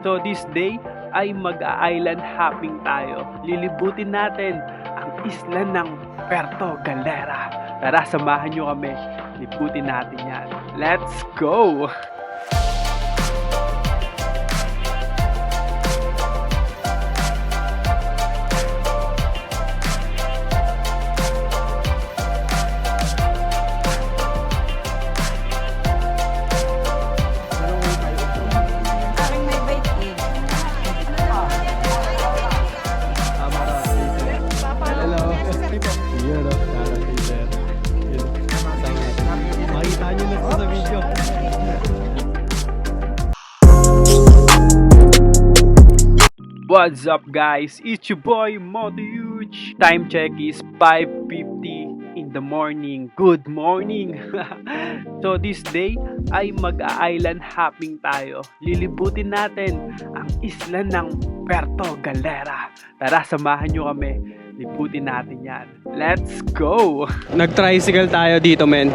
So this day ay mag-island hopping tayo. Lilibutin natin ang isla ng Puerto Galera. Tara, samahan nyo kami. Libutin natin yan. Let's go! What's up guys? It's your boy Moto Huge. Time check is 5:50 in the morning. Good morning! So this day ay mag-island hopping tayo. Lilibutin natin ang isla ng Puerto Galera. Tara, samahan nyo kami. Libutin natin yan. Let's go! Nag-tricycle tayo dito, men.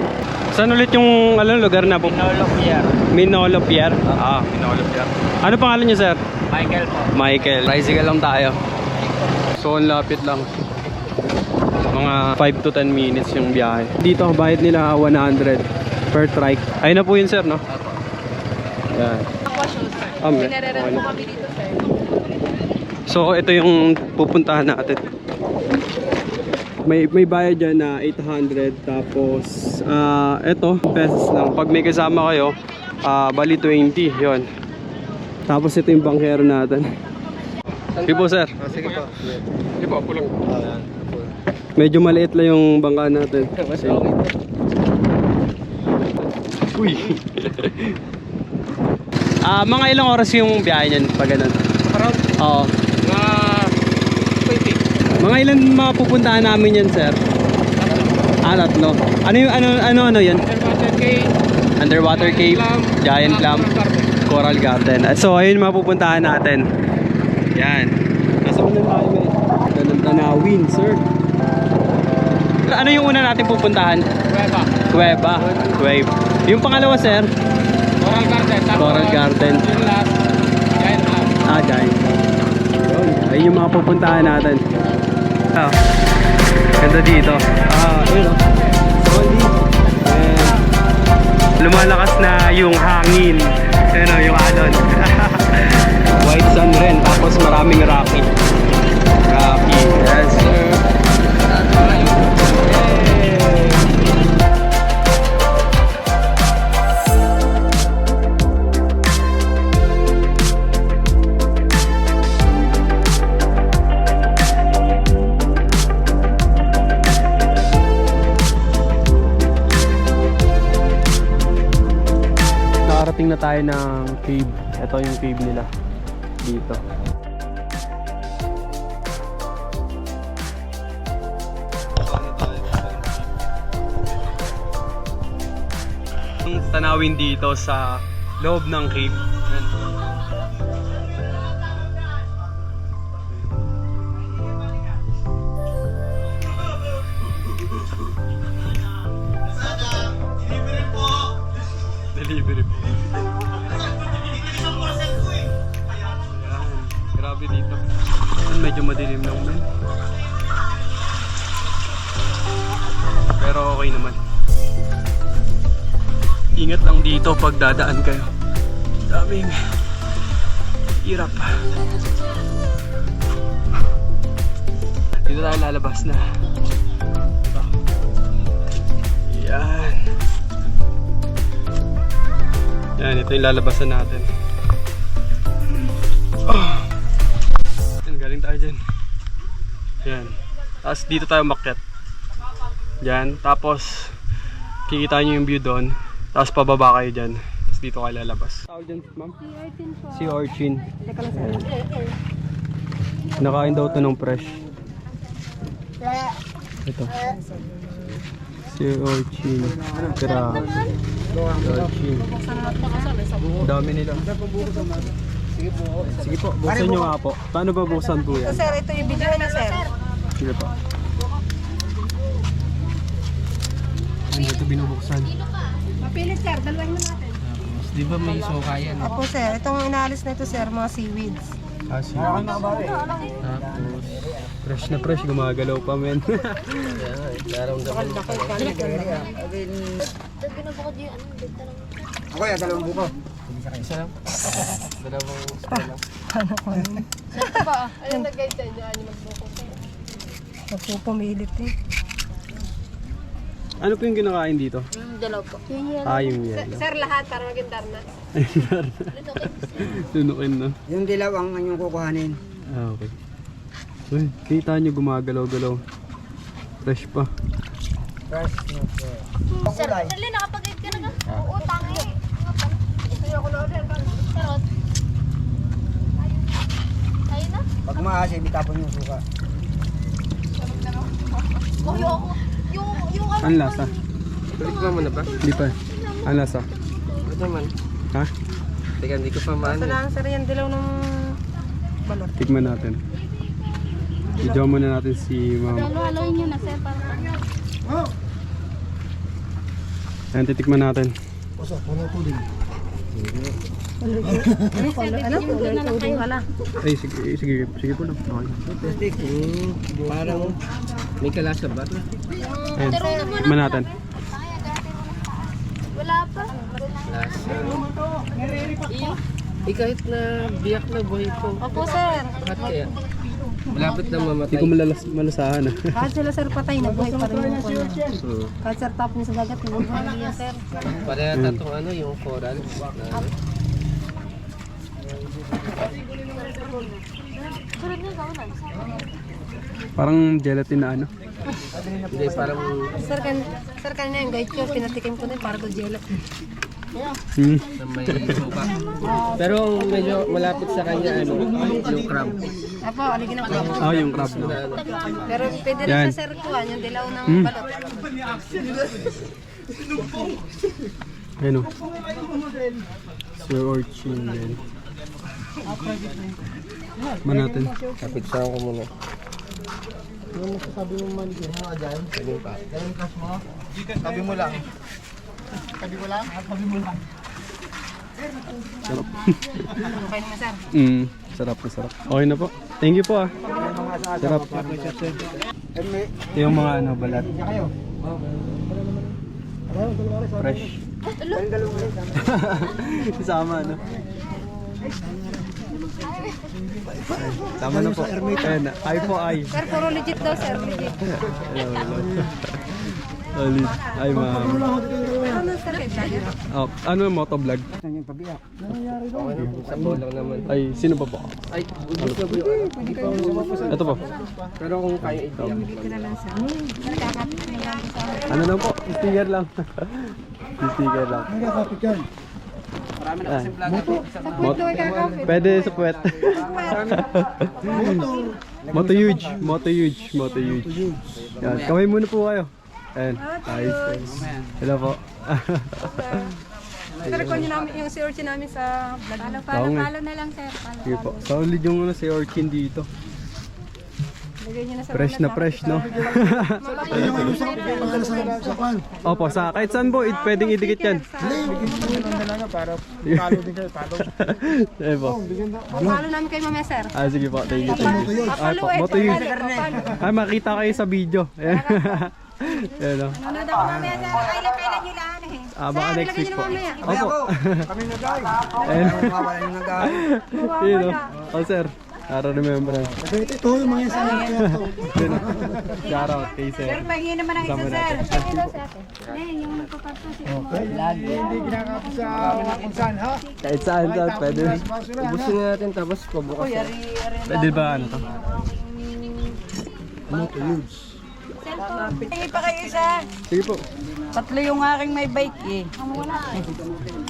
Saan ulit yung lugar na po? Minolo Pier. Minolo Pier? Minolo Pier. Ano pangalan niyo, sir? Michael po. Michael. Tricycle lang tayo. So, ang lapit lang. Mga 5 to 10 minutes yung biyahe. Dito, bayad nila 100 per trike. Ayun na po yun, sir, no? Yan. Pinarerent po kami dito, sir. So, ito yung pupuntahan natin. May bayad dyan na 800. Tapos, ito, pesos lang. Pag may kasama kayo, bali 20. Yun. Tapos ito yung bangkero natin. Sige po, sir. Sige po. Sige po, pulang. Medyo maliit lang yung bangka natin. Uy! Mga ilang oras yung biyahe niyan pag ganun? Around? Oo. Mga 20. Mga ilan mapupuntahan namin yan, sir? Tatlo. Ano yung ano yan? Underwater cave. Underwater cave, giant clam, coral garden. So ayun mapupuntahan natin. Yan. Nasa una tayo, may ganun tanawin, sir. Ano yung una natin pupuntahan? Cueva. Cueva. Yung pangalawa, sir? Coral garden. Coral garden. Yung last, giant clam. Giant. Ayun yung mga pupuntahan natin. Ganda dito. Ayun o. Lumalakas na yung hangin. Ayun o, yung alon. White sun rin. Tapos maraming rocky. Yes, sir. Nakarating na tayo ng cave. Ito yung cave nila dito. Ang tanawin dito sa loob ng cave. Delivery po. Ayan. Grabe dito. Medyo madilim lang, men. Pero okay naman. Ingat lang dito pag dadaan kayo. Daming hirap. Dito tayo lalabas na. Yan. Yan, ito yung lalabasan natin. Yan, galing tayo dyan. Yan. Tapos dito tayo makyat. Yan. Tapos kikita nyo yung view doon. Tapos pababa kayo dyan. Tapos dito kayo lalabas. Tawag dyan, ma'am? Sea urchin. Nakain daw ito ng fresh. Ito. Sea urchin. Grabe. Urchin. Dami nila. Sige po, buksan nyo nga po. Paano ba buksan po yan? Sir, ito yung video na, sir. Sige po. Ano ito binubuksan? Mapilit, sir. Dalawahin mo natin. Di ba may suka yan? Apo sir, itong inaalis na ito sir, mga seaweeds. Kasi tapos fresh na fresh, gumagalaw pa men. Ako yan, dalawang buko. Isa lang. Dalawang isa lang. Saan ba? Ayun nag-guide sa inyo, ano magbuko sir? Ako pumilit eh. Ano po yung kinakain dito? Dalaw po. Yung yellow. Sir, lahat para maging darna. Tunukin na. Yung dilaw ang inyong kukuhanin. Okay. Uy, kita nyo gumagalaw-galaw. Fresh pa. Fresh na po. Sir, dali nakapag-guide ka na ka? Oo, tangi. Gusto niyo ako na ulit. Sarot. Ayun na. Pag maasim, itapon yung suka. Oh, yung ano. Ang lasa? Tikman mo na ba? Hindi pa. Ang lasa? Ito naman. Ha? Teka, hindi ko pa maano. Ito lang sir, yung dilaw ng balot. Tikman natin. Video muna natin si ma'am. Halo-haloin nyo na, sir. Para Ayan, titikman natin. Ano? Tubig pala. Ay, sige po lang. Okay. Parang may kalasa ba? Ayan, tikman natin. wala pa. Lasa. Kahit na biyak na buhay ko. Opo sir. Bakit kaya? Malapit na mamatay. Hindi ko malasahan. Kahit sila sir patay, nabuhay pa rin yung kuya. Hmm. Kahit sir tapon sa dagat, nabuhay niya sir. Pareha tatong ano, yung coral. Sunod na ikaw na. Parang gelatin na ano. Hindi, parang Sir, kanina yung guide ko, pinatikim ko na yung parang gelatin. Hmm. na may suka. Pero ang medyo malapit sa kanya, ano, yung crab. Apo, aligin ang crab. Yung crab no. Na, ano, Pero pwede Yan. rin sa sir kuha, yung dilaw ng balot. Ayan o. Sir Orchin yan. Man natin. kapit sa ako muna. Sarap. Okay naman sir. Sarap na sarap. Okay na po. Thank you po ah. Sarap. Ito yung mga ano, balat. Fresh. Sama ano. Tama na po. Ayan, ay po ay. Sir, puro legit daw sir, legit. Hello, hello. Alit. Ay ma'am. Ano sir, kay vlogger? Oh, ano yung motovlog? Sa bowl lang naman. Ay, sino pa po? Ay, ubus na po yung ano. Ito po. Pero kung kaya i-tiyak. Ito na lang sir. Nakakapit na lang sa Ano lang po? Sticker lang. Sticker lang. Marami na kasi vlogger po. Ito ay kakapit. Pwede sa puwet. Moto huge. Moto huge. Moto huge. Yan. Kamay muna po kayo. Ayan. Nice. Hello po. Sir, kung yun namin yung si Orchi namin sa vlog. Follow na lang, sir. Sige po. Solid yung ano, si Orchin dito. Lagay niyo na sa Fresh na fresh, no? Opo, sa kahit saan po, pwedeng idikit yan. Eh po. Follow namin kay mamaya sir. Sige po, thank you. Ay po, Moto huge. Ay, makita kayo sa video. Ayan. Ayan o. Ano daw mamaya sir? Kailan nyo lang eh. Baka next week po. Opo. Kami na guys. Ayan. Mawala nyo ng gawin. Yun o. Oh, sir. Para remembrance. Ito yung mga sa Yun o. Shout out kay sir. Pagiging naman ang Kasama isa sir. natin. Yung nagpaparto si Hindi ginagawa sa kung saan ha? Kahit saan, pwede. Ubusin na natin tapos pabukas na. Pwede ba ano to? Hingi pa kayo isa. Sige po. Tatlo yung aking may bike eh.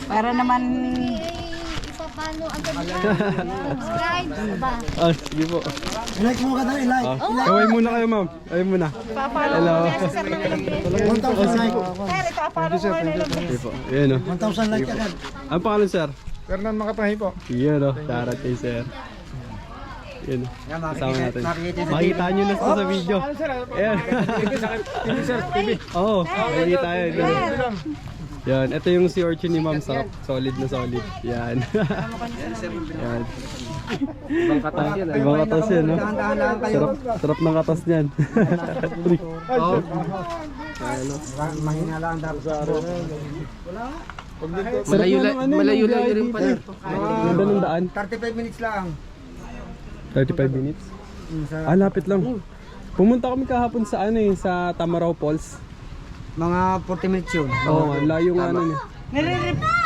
Para naman isa paano ang gabi subscribe ba? Sige po. I-like mo ka na, i-like. Kaway muna kayo, ma'am. Kaway muna. Hello. 1,000 like. sir, ito apalo ko na lang. Sige po. Ayan o. 1,000 like agad. Ang pangalan, sir? Fernan Makapahi po. Yan o. Shout out kay sir. Yan o. Kasama natin. Makita nyo na sa video. Ayan. Oo. Makikita yun. Yan, ito yung sea urchin ni Ma'am. Sarap. Solid na solid. Yan. Yan. Ibang katas yan. Ibang katas yan, no? Dahan-dahan lang kayo. Sarap ng katas niyan. Oo. Mahina lang dapat sa araw. Malayo lang rin pala. Ganda ng daan. 35 minutes lang. 35 minutes. Ah, lapit lang. Pumunta kami kahapon sa ano eh, sa Tamaraw Falls. Mga 40 minutes yun. Oo, layo nga nun eh.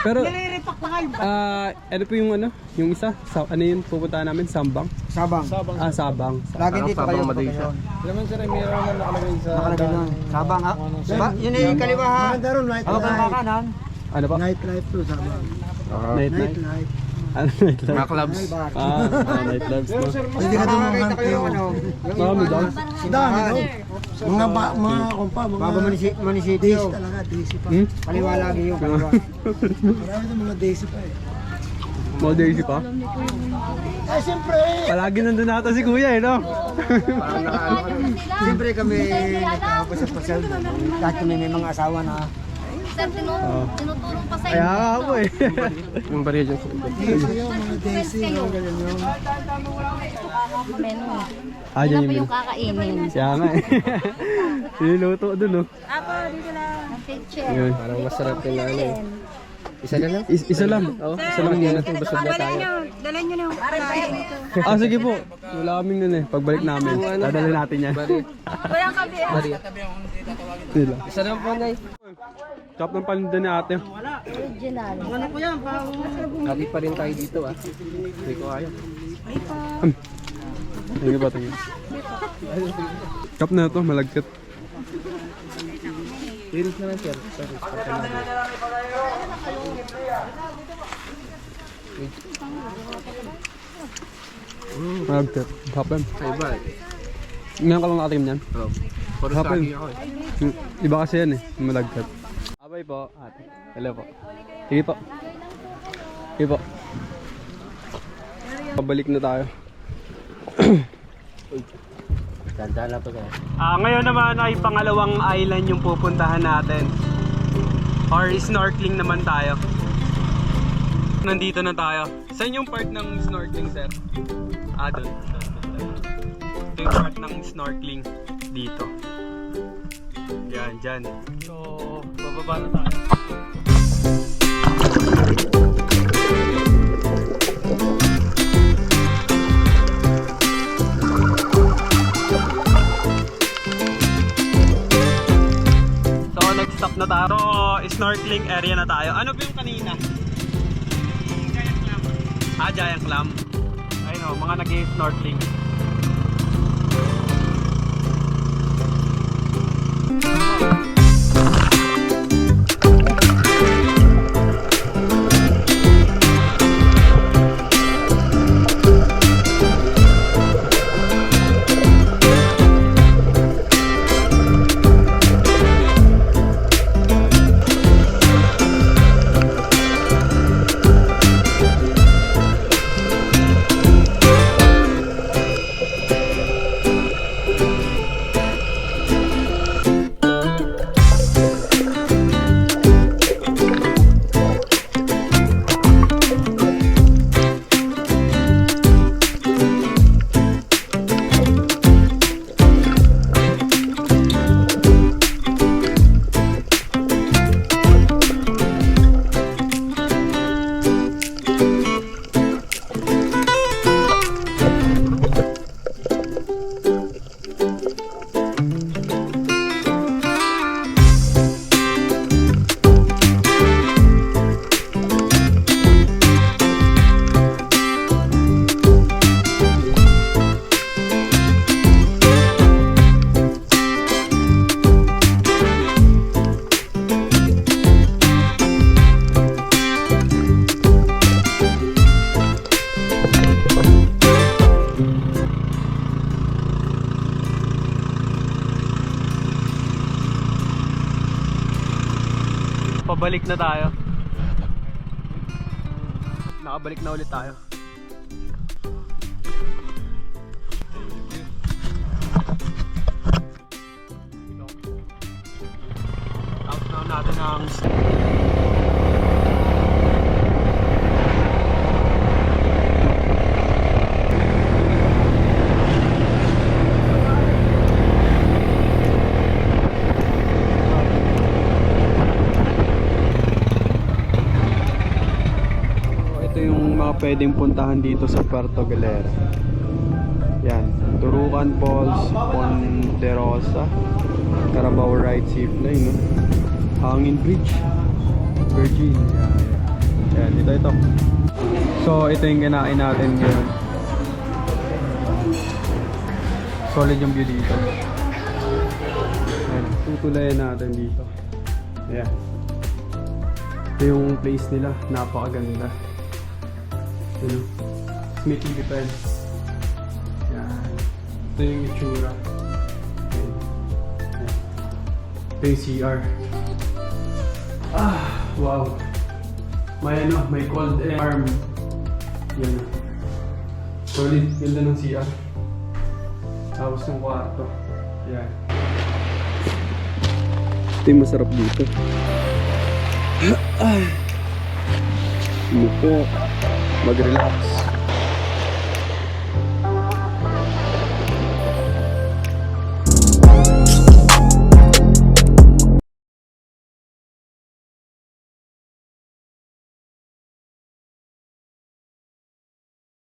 Pero, ano po yung ano? Yung isa? Ano yun pupuntahan namin? Sambang? Sabang. Ah, Sabang. Lagi dito kayo. Madaysa. Nakalagay doon. Sabang ha? Yun ay yung kaliwa ha? Ako kang kanan. Ano pa? Nightlife to Sabang. Nightlife? Nightlife. Ano nightlife? Mga clubs. Nightlife no? Hindi ka doon makakita kayo ano. Marami daw. Dami no? Mga kompa, mga bago munisipyo. Talaga, daisy pa. Kaliwa lagi yung kaliwa. Marami doon mga daisy pa eh. Mga daisy pa? Ay, siyempre! Palagi nandun nata si Kuya eh, no? Siyempre kami nagpapasal-pasal. Kahit kami may mga asawa na. Sir, tinutulong pa sa Kaya nga ako eh. Yung bariya dyan. Daisy yun, mga daisy. Mga ganyan yun. menu. Ah, Yun dyan na po yung yung menu. kakainin. Kaya nga eh. Niluluto dun, no? Apo, dito lang. Ang picture. Yun. Parang masarap yung ano eh. Isa na lang? Isa lang. Oo, isa lang yan. Busog na tayo. Dalhin nyo na yung kakain ito. Ah, sige po. Wala kaming nun eh. Pagbalik namin, dadalhin natin yan. Kuya kabi. Sila. Isa lang po, Nay. Chop ng paninda ni ate. Original. Kati pa rin tayo dito ah. Hindi ko ayaw. Tingin ba, tingin. Chop na ito, malagkit. Tiris na lang, sir. Malagkit. Hapon. Ay ba? Ngayon ka lang nakatingin yan. Oo. Puro Hapon. sagi ako eh. Iba kasi yan eh, malagkit. Abay po, ate. Hello po. Sige po. Sige po. Pabalik na tayo. Tandaan lang po kayo. Ngayon naman ay pangalawang island yung pupuntahan natin. Or snorkeling naman tayo. Nandito na tayo. Saan yung part ng snorkeling, sir? Doon. Ito yung part ng snorkeling dito. Yan, dyan. So, bababa na tayo. So, nag-stop na tayo. So, snorkeling area na tayo. Ano ba yung kanina? Giant clam. Ah, giant clam. Ayun o, mga nag-snorkeling. Pabalik na tayo. Nakabalik na ulit tayo. Out na natin ang pwedeng puntahan dito sa Puerto Galera. Yan, Turukan Falls, Ponderosa, Carabao Ride Zipline, no? Hangin Bridge, Virgin. Yan, ito. So, ito yung kinain natin ngayon. Solid yung view dito. Yan, tutulayan natin dito. Ayan. Ito yung place nila, napakaganda. Yun, Smithy Defense. Yan. Ito yung itsura. Yan. Yan. Ito yung CR. Wow. May cold arm. Yan. Solid, ganda ng CR. Tapos ng kwarto. Yan. Ito yung masarap dito. Umupo. Mag-relax.